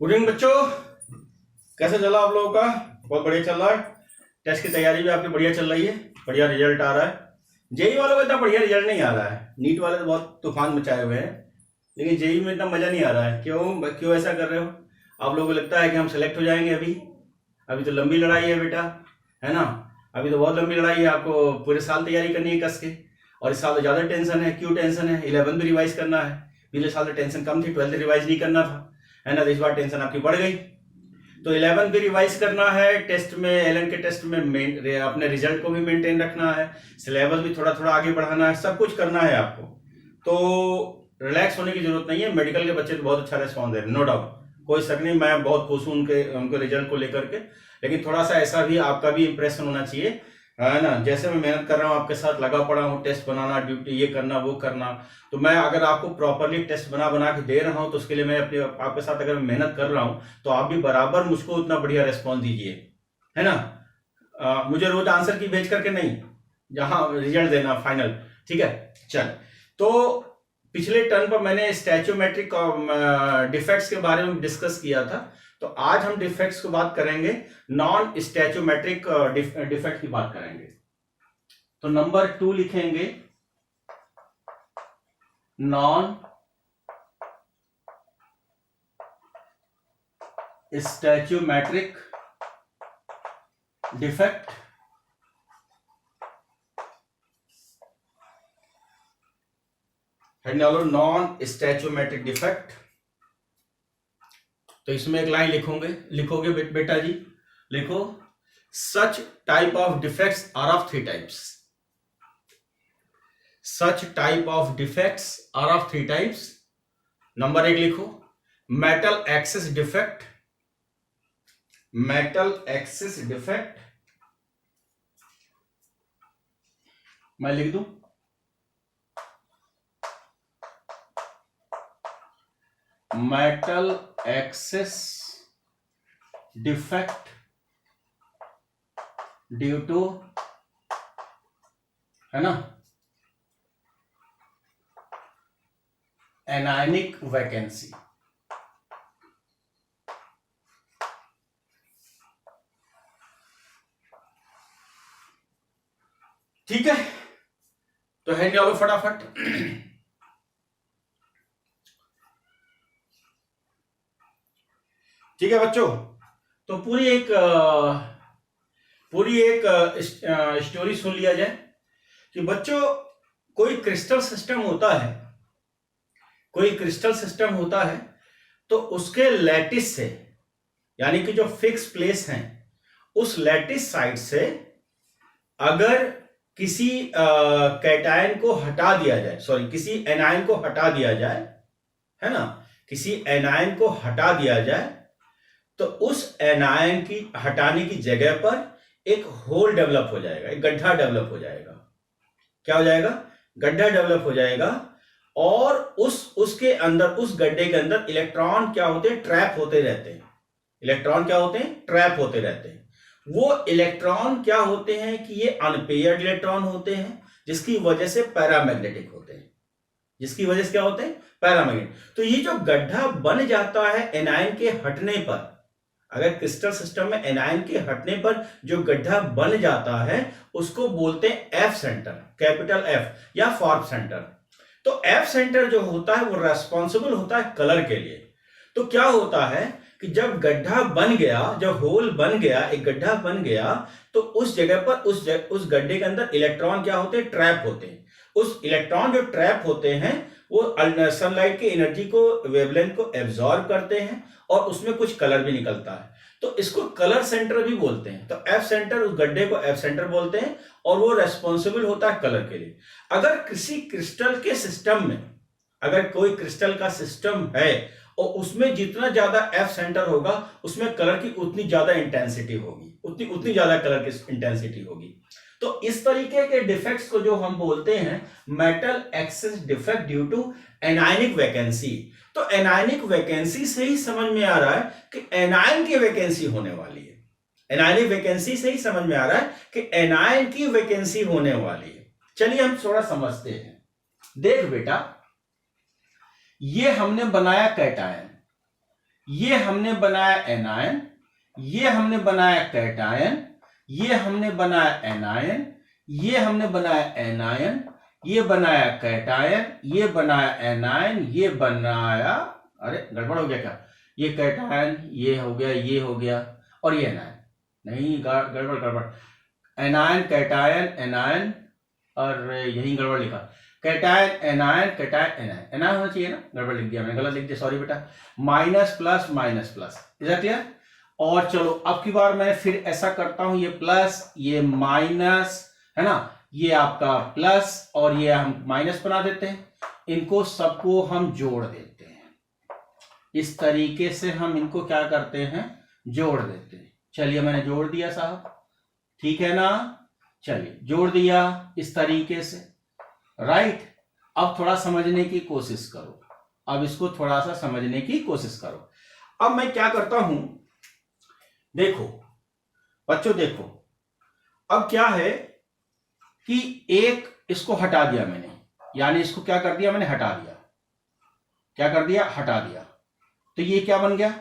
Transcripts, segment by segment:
Good evening बच्चों, कैसे चला आप लोगों का? बहुत बढ़िया चल रहा है। टेस्ट की तैयारी भी आपकी बढ़िया चल रही है, बढ़िया रिजल्ट आ रहा है। जेई वालों का इतना बढ़िया रिजल्ट नहीं आ रहा है। नीट वाले तो बहुत तूफान मचाए हुए हैं, लेकिन जेई में इतना मजा नहीं आ रहा है। क्यों क्यों ऐसा कर रहे हो? आप लोगों को लगता है कि हम सेलेक्ट हो जाएंगे? अभी तो लंबी लड़ाई है बेटा, है ना। अभी तो बहुत लंबी लड़ाई है, आपको पूरे साल तैयारी करनी है कस के। और इस साल तो ज्यादा टेंशन है। क्यों टेंशन है? 11 भी रिवाइज करना है। पिछले साल तो टेंशन कम थी, 12 रिवाइज नहीं करना था, है ना। तो इस बार टेंशन आपकी बढ़ गई। तो 11 भी रिवाइज करना है, टेस्ट में एलन के टेस्ट में अपने रिजल्ट को भी मेंटेन रखना है, सिलेबस भी थोड़ा थोड़ा आगे बढ़ाना है, सब कुछ करना है आपको। तो रिलैक्स होने की जरूरत नहीं है। मेडिकल के बच्चे तो बहुत अच्छा रिस्पॉन्स दे रहे हैं, नो डाउट, कोई शक नहीं। मैं बहुत खुश हूँ उनके रिजल्ट को लेकर के। लेकिन थोड़ा सा ऐसा भी आपका भी इंप्रेशन होना चाहिए, है ना। जैसे मैं मेहनत कर रहा हूँ, आपके साथ लगा पड़ा हूँ, टेस्ट बनाना, ड्यूटी ये करना वो करना, तो मैं अगर आपको प्रॉपरली टेस्ट बना बना के दे रहा हूँ तो उसके लिए मैं अपने आपके साथ अगर मैं मेहनत कर रहा हूँ तो आप भी बराबर मुझको उतना बढ़िया रिस्पॉन्स दीजिए, है ना। मुझे रोज आंसर की भेज करके नहीं, जहां रिजल्ट देना फाइनल, ठीक है। चल, तो पिछले टर्न पर मैंने स्टैचोमेट्रिक डिफेक्ट्स के बारे में डिस्कस किया था। तो आज हम डिफेक्ट्स की बात करेंगे, नॉन स्टैचोमेट्रिक डिफेक्ट की बात करेंगे। तो नंबर 2 लिखेंगे, non stoichiometric defect. Non stoichiometric defect. तो इसमें एक लाइन लिखोगे बेटा जी, लिखो, such type of defects are of 3 types. Such type of defects are of 3 types. Number 1 लिखो, metal excess defect. Metal excess defect मैं लिख दूं, metal excess defect due to, है ना, एनायनिक वैकेंसी। ठीक है, तो है निकालो फटाफट। ठीक है बच्चों, तो पूरी एक स्टोरी सुन लिया जाए कि बच्चों, कोई क्रिस्टल सिस्टम होता है, तो उसके लैटिस से, यानी कि जो फिक्स प्लेस हैं, उस लैटिस साइड से अगर किसी कैटायन को हटा दिया जाए, किसी एनायन को हटा दिया जाए, है ना, किसी एनायन को हटा दिया जाए, तो उस एनायन की हटाने की जगह पर एक होल डेवलप हो जाएगा, एक गड्ढा डेवलप हो जाएगा। क्या हो जाएगा? गड्ढा डेवलप हो जाएगा। और उसके अंदर, उस गड्ढे के अंदर इलेक्ट्रॉन क्या होते हैं? ट्रैप होते रहते हैं। इलेक्ट्रॉन क्या होते हैं? ट्रैप होते रहते हैं। वो इलेक्ट्रॉन क्या होते हैं कि ये अनपेयर्ड इलेक्ट्रॉन होते हैं, जिसकी वजह से पैरामैग्नेटिक होते हैं। जिसकी वजह से क्या होते हैं? पैरामैग्नेटिक। तो ये जो गड्ढा बन जाता है एनायन के हटने पर, अगर क्रिस्टल सिस्टम में एनायन के हटने पर जो गड्ढा बन जाता है, उसको बोलते हैं एफ सेंटर, कैपिटल एफ, या फॉर्म सेंटर। तो एफ सेंटर जो होता है वो रेस्पॉन्सिबल होता है कलर के लिए। तो क्या होता है कि जब गड्ढा बन गया, जब होल बन गया, एक गड्ढा बन गया, तो उस जगह पर, उस गड्ढे के अंदर इलेक्ट्रॉन क्या होते हैं? ट्रैप होते हैं। उस इलेक्ट्रॉन जो ट्रैप होते हैं वो सनलाइट की एनर्जी को, वेवलेंथ को एब्जॉर्ब करते हैं, और उसमें कुछ कलर भी निकलता है। तो इसको कलर सेंटर भी बोलते हैं। तो एफ सेंटर, उस गड्ढे को एफ सेंटर बोलते हैं, और वो रेस्पॉन्सिबल होता है कलर के लिए। अगर किसी क्रिस्टल के सिस्टम में, अगर कोई क्रिस्टल का सिस्टम है और उसमें जितना ज्यादा एफ सेंटर होगा, उसमें कलर की उतनी ज्यादा इंटेंसिटी होगी, उतनी ज्यादा कलर की इंटेंसिटी होगी। तो इस तरीके के डिफेक्ट्स को जो हम बोलते हैं metal excess defect due to anionic vacancy. तो एनायनिक वैकेंसी से ही समझ में आ रहा है कि एनायन की वैकेंसी होने वाली है। एनायनिक वैकेंसी से ही समझ में आ रहा है कि एनायन की वैकेंसी होने वाली है। चलिए हम थोड़ा समझते हैं। देख बेटा, ये हमने बनाया कैटायन, ये हमने बनाया एनायन, ये हमने बनाया कैटायन, ये हमने बनाया एनायन, ये हमने बनाया एनायन, ये बनाया कैटायन, ये बनाया एनायन, ये बनाया, अरे गड़बड़ हो गया क्या, ये कैटायन, ये हो गया, ये हो गया, और ये एनायन, नहीं गड़बड़ गड़बड़, एनायन कैटायन एनायन, और यही गड़बड़ लिखा, cation anion cation anion, anion होना चाहिए ना, गड़बड़ लिख दिया मैंने, गलत लिख दिया, सॉरी बेटा, minus plus minus plus, is that clear. और चलो अब की बार मैं फिर ऐसा करता हूं, ये प्लस ये माइनस है ना, ये आपका प्लस और ये हम माइनस बना देते हैं, इनको सबको हम जोड़ देते हैं, इस तरीके से हम इनको क्या करते हैं, जोड़ देते हैं। चलिए मैंने जोड़ दिया साहब, ठीक है ना, चलिए जोड़ दिया इस तरीके से, राइट। अब थोड़ा समझने की कोशिश करो, अब इसको थोड़ा सा समझने की कोशिश करो। अब मैं क्या करता हूं, देखो बच्चों देखो, अब क्या है कि एक इसको हटा दिया मैंने, यानी इसको क्या कर दिया मैंने, हटा दिया, क्या कर दिया, हटा दिया, तो ये क्या बन गया,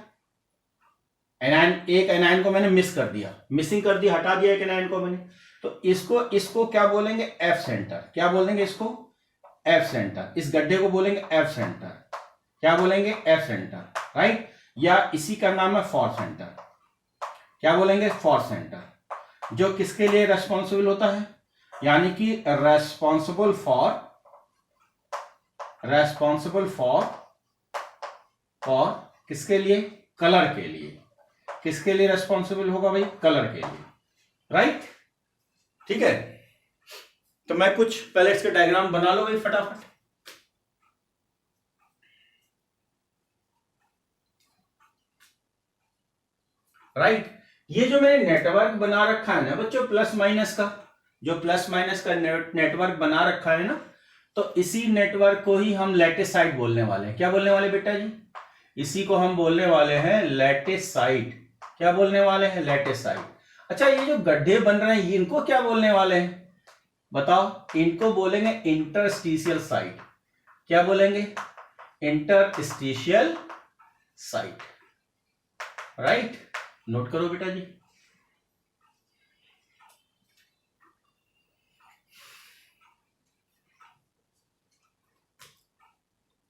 एनायन, एक एनायन को मैंने मिस कर दिया, मिसिंग कर दिया, हटा दिया एक एनायन को मैंने, तो इसको क्या बोलेंगे, एफ सेंटर, क्या बोलेंगे इसको, एफ सेंटर, इस गड्ढे को बोलेंगे एफ सेंटर, क्या बोलेंगे, एफ सेंटर, राइट, या इसी का नाम है फॉर सेंटर, क्या बोलेंगे, फॉर सेंटर, जो किसके लिए रेस्पॉन्सिबल होता है, यानी कि रेस्पॉन्सिबल फॉर किसके लिए, कलर के लिए, किसके लिए रेस्पॉन्सिबल होगा भाई, कलर के लिए, राइट, ठीक है। तो मैं कुछ पहले इसके डायग्राम बना लो भाई फटाफट, राइट। ये जो मैंने नेटवर्क बना रखा है ना बच्चों, प्लस माइनस का, जो प्लस माइनस का नेटवर्क बना रखा है ना, तो इसी नेटवर्क को ही हम लैटिसाइड बोलने वाले हैं, क्या बोलने वाले बेटा जी, इसी को हम बोलने वाले हैं लैटिसाइड, क्या बोलने वाले हैं, लैटिसाइड। अच्छा ये जो गड्ढे बन रहे हैं इनको क्या बोलने वाले हैं, बताओ, इनको बोलेंगे इंटरस्टिशियल साइट, क्या बोलेंगे, इंटरस्टिशियल साइट, राइट, नोट करो बेटा जी।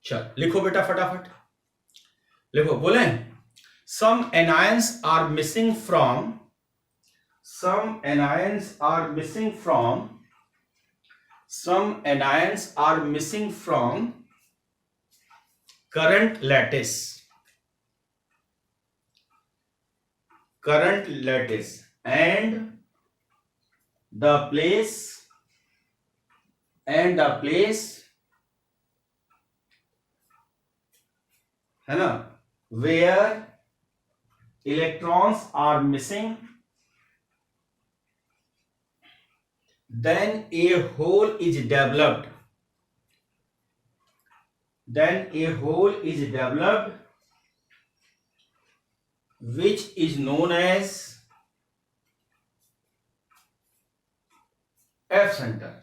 चल लिखो बेटा फटाफट, लिखो, बोले, some anions are missing from current lattice and the place है ना, where electrons are missing, then a hole is developed, which is known as F center,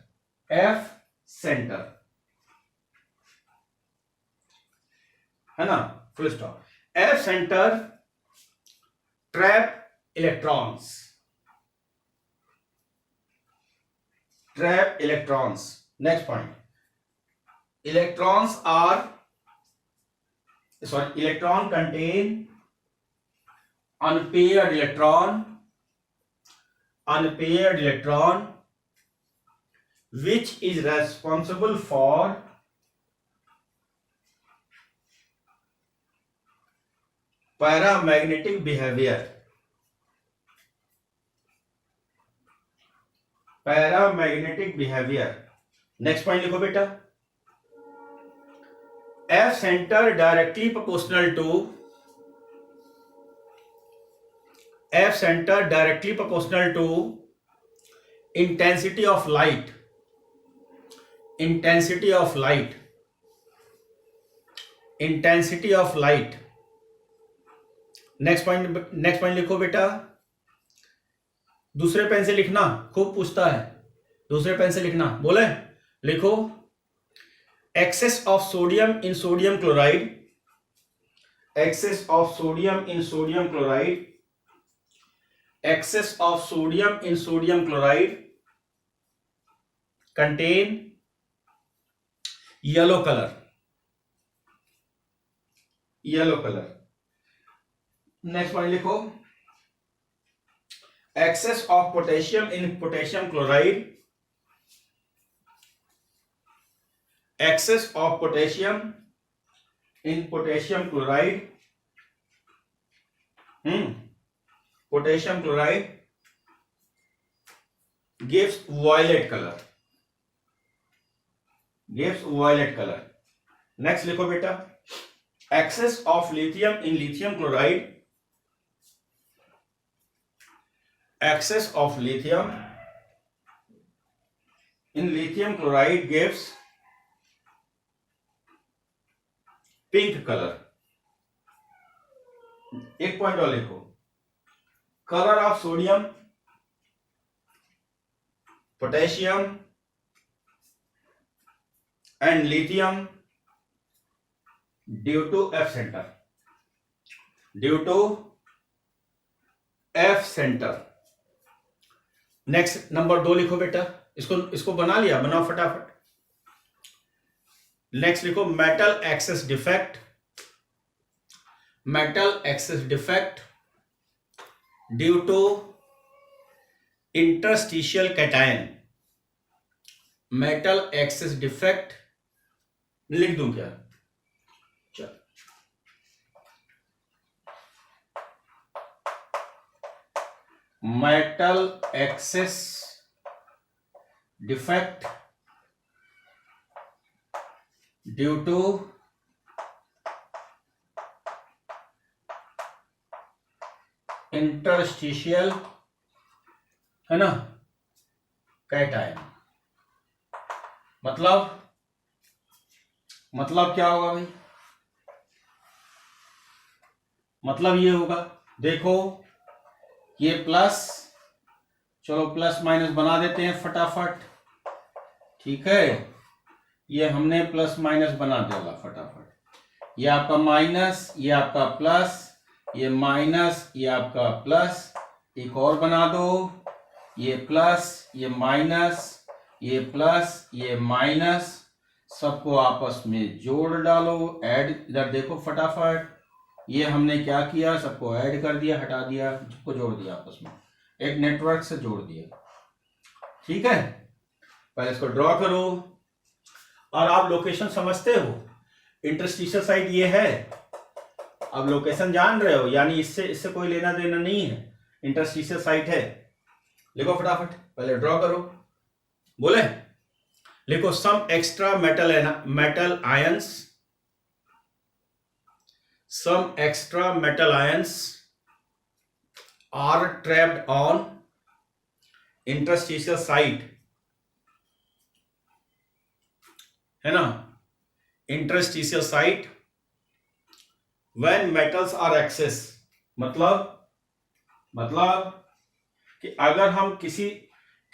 है ना, full stop. F center trap electrons, next point, electron contain unpaired electron which is responsible for paramagnetic behavior, next point लिखो बेटा, F center directly proportional to intensity of light, next point लिखो बेटा, दूसरे pen से लिखना, खूब पूछता है, दूसरे पेन से लिखना, बोले, लिखो, excess of sodium in sodium chloride excess of sodium in sodium chloride, excess of sodium in sodium chloride contain yellow color, yellow color. Next point लिखो, excess of potassium in potassium chloride, excess of potassium in potassium chloride, potassium chloride gives violet color, gives violet color. Next लिखो बेटा, excess of lithium in lithium chloride, excess of lithium in lithium chloride gives pink color. एक point और लिखो, color of sodium, potassium and lithium due to F center, due to F center. Next number 2 लिखो बेटा, इसको बना लिया, बनाओ फटाफट. नेक्स्ट लिखो, metal excess defect, metal excess defect due to interstitial cation, metal excess defect लिख दूं क्या? चल, metal excess defect due to interstitial, है ना, कैटायन. मतलब क्या होगा भाई? मतलब ये होगा, देखो ये प्लस, चलो प्लस माइनस बना देते हैं फटाफट, ठीक है, ये हमने प्लस माइनस बना दिया फटाफट. ये आपका माइनस, ये आपका प्लस, ये माइनस, ये आपका प्लस, एक और बना दो, ये प्लस, ये माइनस, ये प्लस, ये माइनस, सबको आपस में जोड़ डालो, ऐड. इधर देखो फटाफट, ये हमने क्या किया, सबको ऐड कर दिया, हटा दिया, सबको जोड़ दिया आपस में, एक नेटवर्क से जोड़ दिया. ठीक है, पहले इसको ड्रॉ करो. और आप लोकेशन समझते हो, इंटरस्टिशियल साइट ये है, अब लोकेशन जान रहे हो, यानी इससे कोई लेना देना नहीं है, इंटरस्टिशियल साइट है. लिखो फटाफट, पहले ड्रॉ करो. बोले, लिखो, some extra metal ions, some extra metal ions are trapped on interstitial site, है ना, interstitial site when metals are excess. मतलब कि अगर हम किसी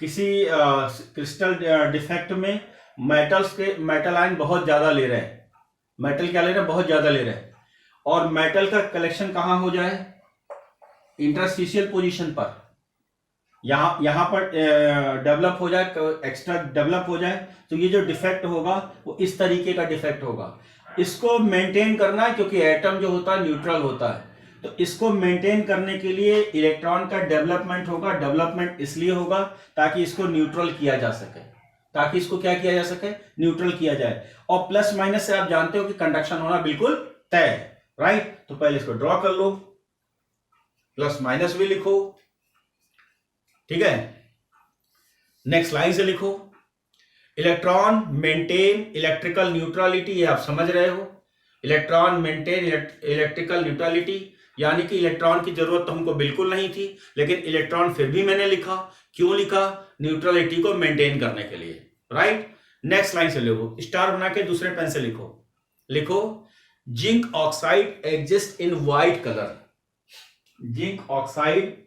क्रिस्टल डिफेक्ट में मेटल आयन बहुत ज्यादा ले रहे हैं, मेटल क्या ले रहे हैं, बहुत ज्यादा ले रहे हैं, और मेटल का कलेक्शन कहां हो जाए, इंटरस्टिशियल पोजीशन पर, यहां पर डेवलप हो जाए, एक्स्ट्रा डेवलप हो जाए, तो ये जो डिफेक्ट होगा वो इस तरीके का डिफेक्ट होगा. इसको मेंटेन करना है, क्योंकि एटम जो होता है न्यूट्रल होता है, तो इसको मेंटेन करने के लिए इलेक्ट्रॉन का डेवलपमेंट होगा. डेवलपमेंट इसलिए होगा ताकि इसको न्यूट्रल किया जा सके, ताकि इसको क्या किया जा सके, न्यूट्रल किया जाए. और प्लस माइनस से आप जानते हो कि कंडक्शन होना बिल्कुल तय है, राइट. तो पहले इसको ड्रॉ कर लो, प्लस माइनस भी लिखो, ठीक है. नेक्स्ट लाइन से लिखो, इलेक्ट्रॉन मेंटेन इलेक्ट्रिकल न्यूट्रलिटी, ये आप समझ रहे हो, इलेक्ट्रॉन मेंटेन इलेक्ट्रिकल न्यूट्रलिटी, यानी कि इलेक्ट्रॉन की जरूरत तो हमको बिल्कुल नहीं थी, लेकिन इलेक्ट्रॉन फिर भी मैंने लिखा. क्यों लिखा? न्यूट्रलिटी को मेंटेन करने के लिए, राइट. नेक्स्ट लाइन से लिखो, स्टार बना के दूसरे पेन से लिखो, zinc oxide exist in white colour, zinc oxide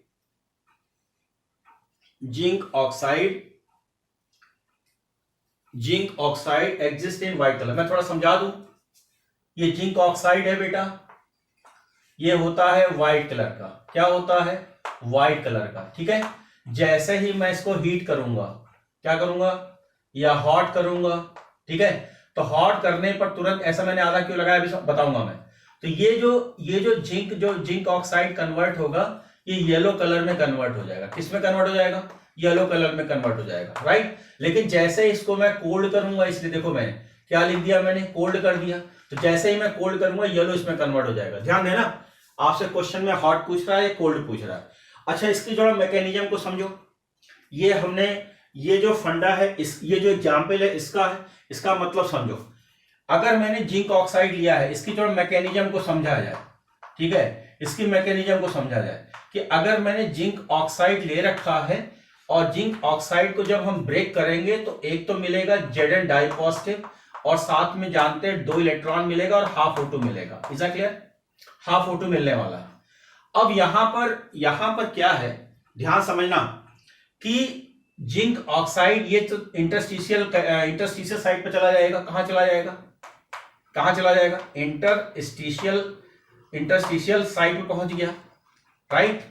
exist in white colour. मैं थोड़ा समझा दूं, ये जिंक ऑक्साइड है बेटा, ये होता है व्हाइट कलर का। क्या होता है? व्हाइट कलर का। ठीक है, जैसे ही मैं इसको हीट करूंगा, क्या करूंगा, या हॉट करूंगा, ठीक है, तो हॉट करने पर तुरंत, ऐसा मैंने आधा क्यों लगाया अभी बताऊंगा मैं। तो ये जो जिंक ऑक्साइड कन्वर्ट होगा, ये येलो कलर में कन्वर्ट हो जाएगा। किस में कन्वर्ट हो जाएगा? येलो कलर में कन्वर्ट हो जाएगा, राइट। लेकिन जैसे इसको मैं कोल्ड करूंगा, इसलिए देखो मैंने क्या लिख दिया, मैंने कोल्ड कर दिया, तो जैसे ही मैं कोल्ड करूंगा येलो इसमें कन्वर्ट हो जाएगा। ध्यान देना, आपसे क्वेश्चन में हॉट पूछ रहा है या कोल्ड पूछ रहा है। अच्छा, इसकी थोड़ा मैकेनिज्म को समझो। ये हमने, ये जो फंडा है, ये जो एग्जाम्पल है इसका है, इसका मतलब समझो। अगर मैंने जिंक ऑक्साइड लिया है, इसकी थोड़ा मैकेनिज्म को समझा जाए, ठीक है, इसकी मैकेनिज्म को समझा जाए कि अगर मैंने जिंक ऑक्साइड ले रखा है और जिंक ऑक्साइड को जब हम ब्रेक करेंगे तो एक तो मिलेगा Zn डाई पॉजिटिव और साथ में जानते हैं 2 इलेक्ट्रॉन मिलेगा और हाफ O2 मिलेगा। Is that clear? Half O2 मिलने वाला है। अब यहां पर क्या है, ध्यान समझना कि जिंक ऑक्साइड ये तो इंटरस्टिशियल साइड पे चला जाएगा। कहां चला जाएगा? कहां चला जाएगा? इंटरस्टिशियल साइड पे पहुंच गया, राइट।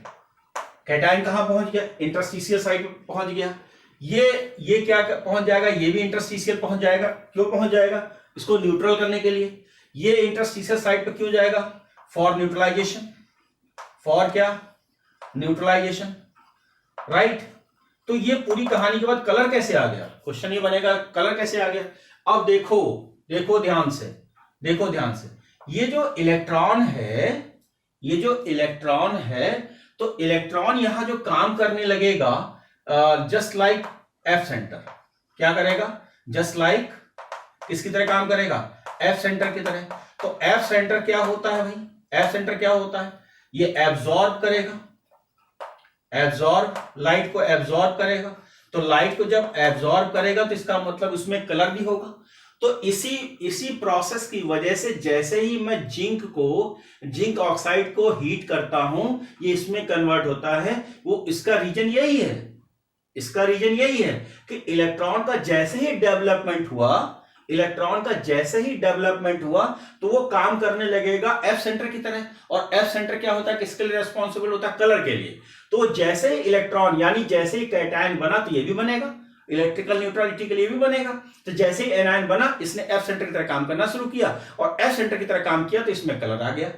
कैटायन कहां पहुंच गया? इंटरस्टिशियल साइड पे पहुंच गया। ये क्या पहुंच जाएगा? ये भी इंटरस्टिशियल पहुंच जाएगा। क्यों पहुंच जाएगा? इसको न्यूट्रल करने के लिए। ये इंटरस्टिशियल साइड पे क्यों जाएगा? For neutralization. फॉर क्या? Neutralization, right. तो ये पूरी कहानी के बाद कलर कैसे आ गया? क्वेश्चन ये बनेगा, कलर कैसे आ गया? अब देखो ध्यान से, देखो ध्यान से। ये जो इलेक्ट्रॉन है, तो इलेक्ट्रॉन यहां जो काम करने लगेगा, जस्ट लाइक एफ सेंटर। क्या करेगा? जस्ट लाइक किसकी तरह काम करेगा? एफ सेंटर की तरह। तो एफ सेंटर क्या होता है भाई? एफ सेंटर क्या होता है? ये एब्जॉर्ब करेगा, लाइट को एब्जॉर्ब करेगा। तो लाइट को जब एब्जॉर्ब करेगा तो इसका मतलब उसमें कलर भी होगा। तो इसी प्रोसेस की वजह से जैसे ही मैं जिंक ऑक्साइड को हीट करता हूं, ये इसमें कन्वर्ट होता है। वो इसका रीजन यही है कि इलेक्ट्रॉन का जैसे ही डेवलपमेंट हुआ तो वो काम करने लगेगा एफ सेंटर की तरह। और एफ सेंटर क्या होता है? किसके लिए रिस्पॉन्सिबल होता है? कलर के लिए। तो जैसे ही इलेक्ट्रॉन, यानी जैसे ही कैटायन बना तो ये भी बनेगा, इलेक्ट्रिकल न्यूट्रलिटी के लिए भी बनेगा। तो जैसे ही एनायन बना, इसने एफ सेंटर की तरह काम करना शुरू किया और एफ सेंटर की तरह काम किया तो इसमें कलर आ गया।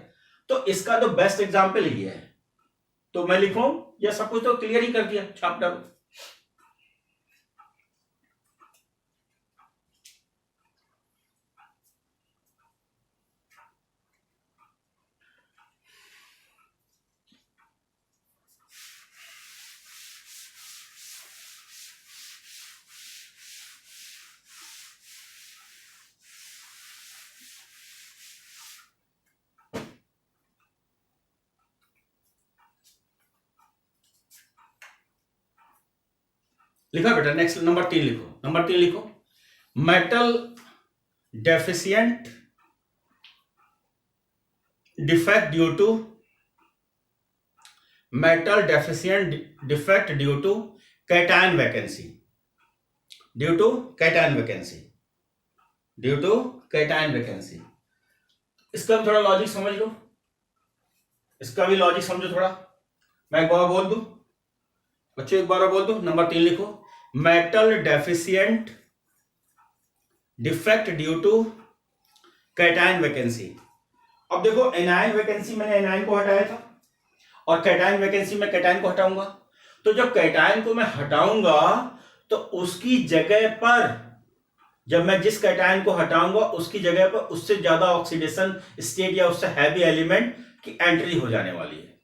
तो इसका तो बेस्ट एग्जाम्पल ये है। तो मैं लिखूं या सब कुछ तो क्लियर ही कर दिया, छाप डालो। लिखा बेटा, नेक्स्ट नंबर 3 लिखो। Metal deficient defect due to cation vacancy. इसका भी थोड़ा लॉजिक समझ लो, इसका भी लॉजिक समझो थोड़ा। मैं एक बार बोल दूं बच्चों, एक बार बोल दूं। नंबर 3 लिखो, metal deficient defect due to cation vacancy. अब देखो, एनायन वैकेंसी मैंने एनायन को हटाया था और कैटायन वैकेंसी में कैटायन को हटाऊंगा। तो जब कैटायन को मैं हटाऊंगा तो उसकी जगह पर, जब मैं जिस कैटायन को हटाऊंगा उसकी जगह पर उससे ज्यादा ऑक्सीडेशन स्टेट या उससे हैवी एलिमेंट की एंट्री हो जाने वाली है,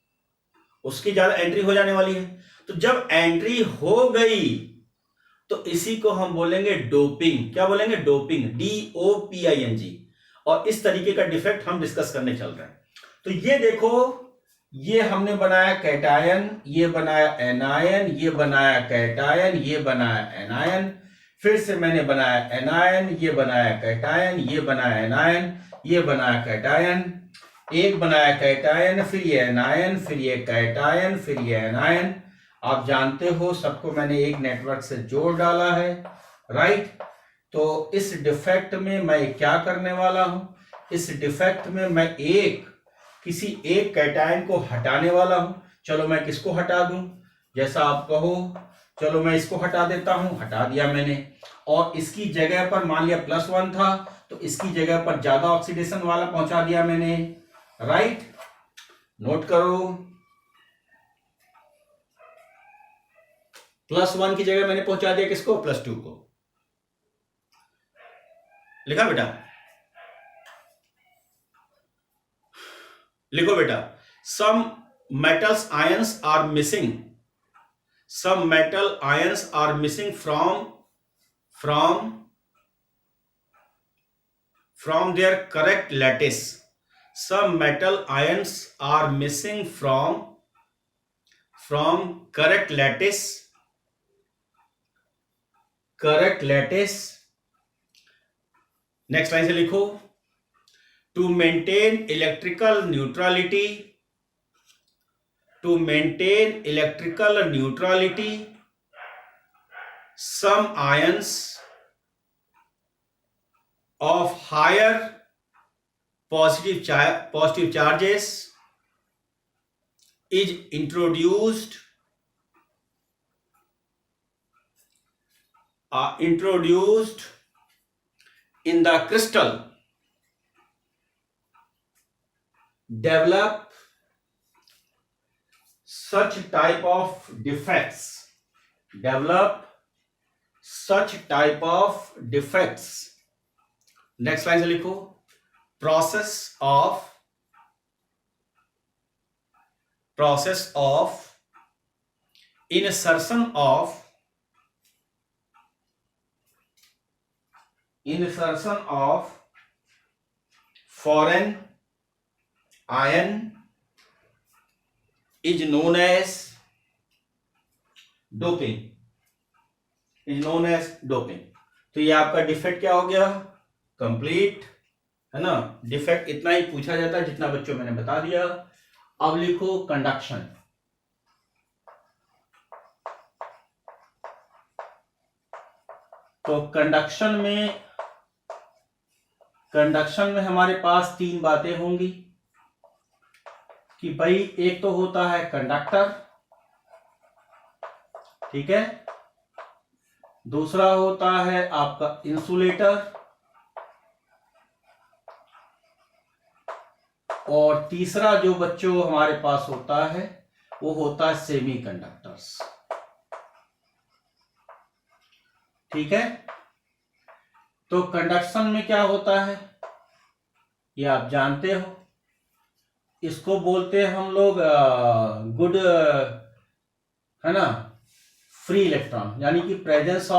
उसकी ज्यादा एंट्री हो जाने वाली है। तो जब एंट्री हो गई तो इसी को हम बोलेंगे डोपिंग। क्या बोलेंगे? Doping, DOPING। और इस तरीके का डिफेक्ट हम डिस्कस करने चल रहे हैं। तो ये देखो, ये हमने बनाया कैटायन, ये बनाया एनायन, ये बनाया कैटायन, ये बनाया एनायन, फिर से मैंने बनाया एनायन, ये बनाया कैटायन, ये बनाया एनायन, ये बनाया कैटायन, एक बनाया कैटायन, फिर ये एनायन, फिर ये कैटायन, फिर ये एनायन। आप जानते हो सबको मैंने एक नेटवर्क से जोड़ डाला है, राइट। तो इस डिफेक्ट में मैं क्या करने वाला हूं? इस डिफेक्ट में मैं एक किसी एक कैटायन को हटाने वाला हूं, चलो मैं किसको हटा दूं, जैसा आप कहो, चलो मैं इसको हटा देता हूं, हटा दिया मैंने, और इसकी जगह पर मान लिया +1 था तो इसकी जगह पर ज्यादा ऑक्सीडेशन वाला पहुंचा दिया मैंने, राइट। नोट करो, +1 की जगह मैंने पहुंचा दिया किसको, +2 को। लिखा बेटा, लिखो बेटा, some metals ions are missing, some metal ions are missing from their correct lattice. Some metal ions are missing from correct lattice. Next line से लिखो, to maintain electrical neutrality, some ions of higher positive charges is introduced in the crystal, develop such type of defects. Next line से लिखो, process of insertion of foreign ion is known as doping. तो ये आपका defect क्या हो गया, complete, है ना। डिफेक्ट इतना ही पूछा जाता है जितना बच्चों मैंने बता दिया। अब लिखो कंडक्शन। तो कंडक्शन में हमारे पास 3 बातें होंगी कि भाई एक तो होता है कंडक्टर, ठीक है, दूसरा होता है आपका इंसुलेटर, और तीसरा जो बच्चों हमारे पास होता है वो होता है सेमीकंडक्टर्स, ठीक है। तो कंडक्शन में क्या होता है ये आप जानते हो, इसको बोलते हैं हम लोग गुड, है ना, फ्री इलेक्ट्रॉन, यानी कि प्रेजेंस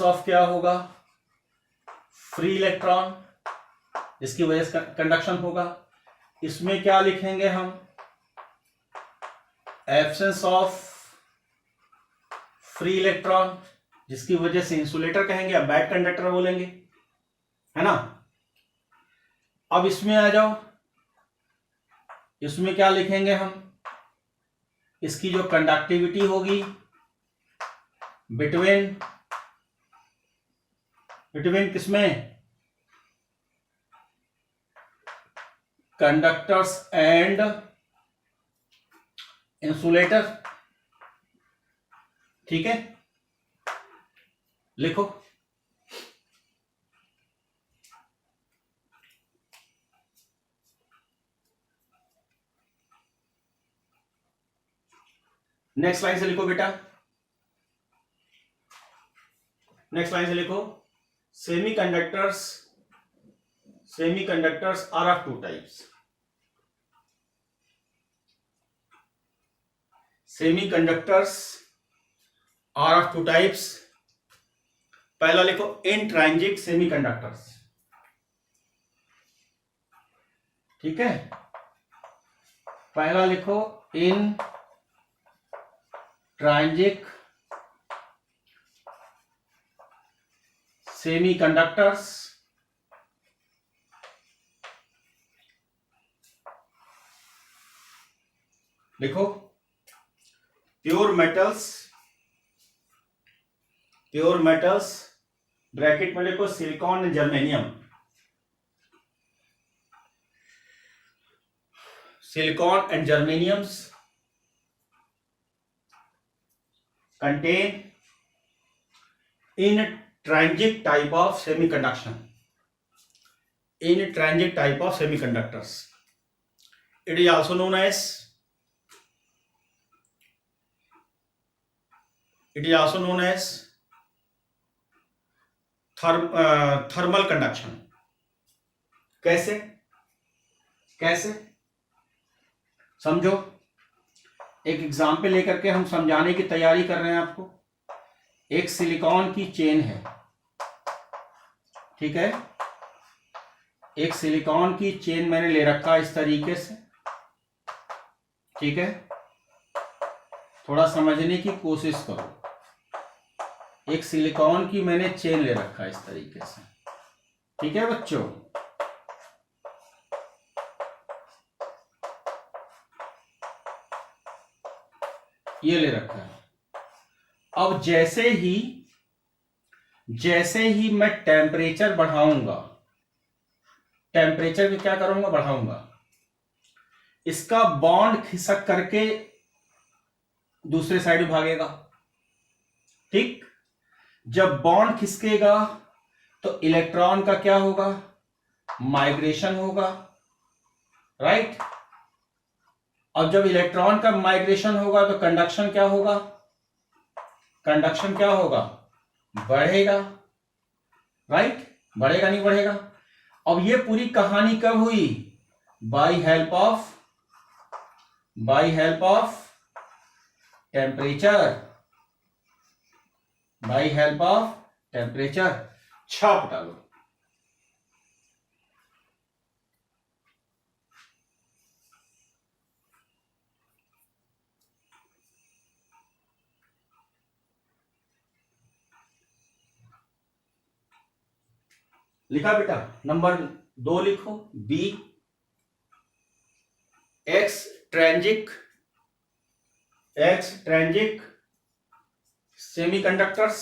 ऑफ क्या होगा, फ्री इलेक्ट्रॉन, जिसकी वजह से कंडक्शन होगा। इसमें क्या लिखेंगे हम, एब्सेंस ऑफ फ्री इलेक्ट्रॉन, जिसकी वजह से इंसुलेटर कहेंगे या बैड कंडक्टर बोलेंगे, है ना। अब इसमें आ जाओ, इसमें क्या लिखेंगे हम, इसकी जो कंडक्टिविटी होगी बिटवीन किसमें, कंडक्टर्स एंड इंसुलेटर, ठीक है। लिखो, नेक्स्ट लाइन से लिखो बेटा, नेक्स्ट लाइन से लिखो, semiconductors are of 2 types. Semiconductors are of 2 types. पहला लिखो इंट्रांजिक सेमीकंडक्टर्स, ठीक है। पहला लिखो इंट्रांजिक सेमीकंडक्टर्स, लिखो प्योर मेटल्स, ब्रैकेट में लिखो silicon germanium, silicon and germaniums contain intrinsic type of semiconduction, intrinsic type of semiconductors. It is also known as thermal conduction. कैसे समझो, एक एग्जाम्पल लेकर के हम समझाने की तैयारी कर रहे हैं आपको। एक सिलिकॉन की चेन है, ठीक है, एक सिलिकॉन की चेन मैंने ले रखा इस तरीके से, ठीक है, थोड़ा समझने की कोशिश करो। एक सिलिकॉन की मैंने चेन ले रखा इस तरीके से, ठीक है बच्चों। ये ले रखा है। अब जैसे ही मैं टेम्परेचर बढ़ाऊंगा, टेम्परेचर को क्या करूंगा, बढ़ाऊंगा, इसका बॉन्ड खिसक करके दूसरे साइड भागेगा, ठीक। जब बॉन्ड खिसकेगा तो इलेक्ट्रॉन का क्या होगा, माइग्रेशन होगा, राइट। अब जब इलेक्ट्रॉन का माइग्रेशन होगा तो कंडक्शन क्या होगा, कंडक्शन क्या होगा, बढ़ेगा, राइट, बढ़ेगा नहीं बढ़ेगा। अब ये पूरी कहानी कब हुई, by help of temperature, by help of temperature. छाप डालो। लिखा बेटा, नंबर 2 लिखो, बी एक्सट्रिंसिक सेमीकंडक्टर्स